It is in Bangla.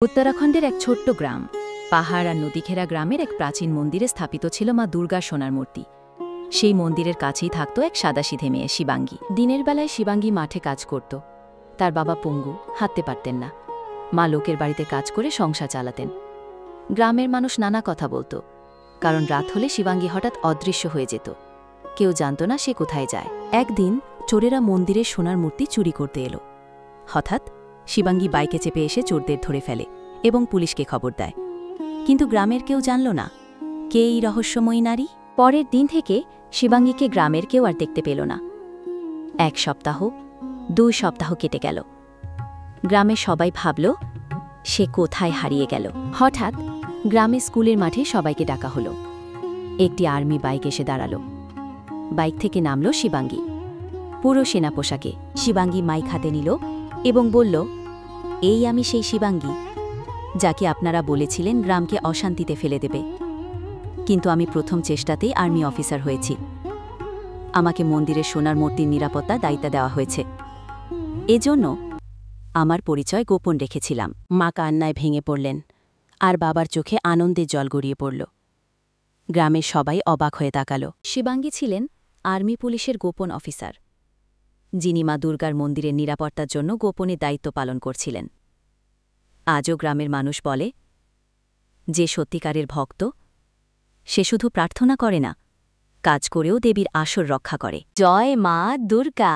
উত্তরাখণ্ডের এক ছোট্ট গ্রাম, পাহাড় আর নদীঘেরা গ্রামের এক প্রাচীন মন্দিরে স্থাপিত ছিল মা দুর্গার সোনার মূর্তি। সেই মন্দিরের কাছেই থাকত এক সাদাসিধে মেয়ে শিবাঙ্গী। দিনের বেলায় শিবাঙ্গী মাঠে কাজ করত। তার বাবা পঙ্গু, হাঁটতে পারতেন না। মা লোকের বাড়িতে কাজ করে সংসার চালাতেন। গ্রামের মানুষ নানা কথা বলত, কারণ রাত হলে শিবাঙ্গী হঠাৎ অদৃশ্য হয়ে যেত। কেউ জানত না সে কোথায় যায়। একদিন চোরেরা মন্দিরের সোনার মূর্তি চুরি করতে এলো। হঠাৎ শিবাঙ্গী বাইকে চেপে এসে চোরদের ধরে ফেলে এবং পুলিশকে খবর দেয়। কিন্তু গ্রামের কেউ জানল না কে এই রহস্যময়ী নারী। পরের দিন থেকে শিবাঙ্গীকে গ্রামের কেউ আর দেখতে পেল না। 1 সপ্তাহ, 2 সপ্তাহ কেটে গেল। গ্রামের সবাই ভাবল সে কোথায় হারিয়ে গেল। হঠাৎ গ্রামে স্কুলের মাঠে সবাইকে ডাকা হলো। একটি আর্মি বাইক এসে দাঁড়ালো। বাইক থেকে নামল শিবাঙ্গী, পুরো সেনা পোশাকে। শিবাঙ্গী মাইক হাতে নিল এবং বলল, এই আমি সেই শিবাঙ্গী যাকে আপনারা বলেছিলেন গ্রামকে অশান্তিতে ফেলে দেবে। কিন্তু আমি প্রথম চেষ্টাতেই আর্মি অফিসার হয়েছি। আমাকে মন্দিরের সোনার মূর্তির নিরাপত্তার দায়িত্ব দেওয়া হয়েছে। এজন্য আমার পরিচয় গোপন রেখেছিলাম। মা কান্নায় ভেঙে পড়লেন আর বাবার চোখে আনন্দে জল গড়িয়ে পড়ল। গ্রামের সবাই অবাক হয়ে তাকাল। শিবাঙ্গী ছিলেন আর্মি পুলিশের গোপন অফিসার, যিনি মা দুর্গার মন্দিরের নিরাপত্তার জন্য গোপনে দায়িত্ব পালন করছিলেন। আজও গ্রামের মানুষ বলে, যে সত্যিকারের ভক্ত সে শুধু প্রার্থনা করে না, কাজ করেও দেবীর আসর রক্ষা করে। জয় মা দুর্গা।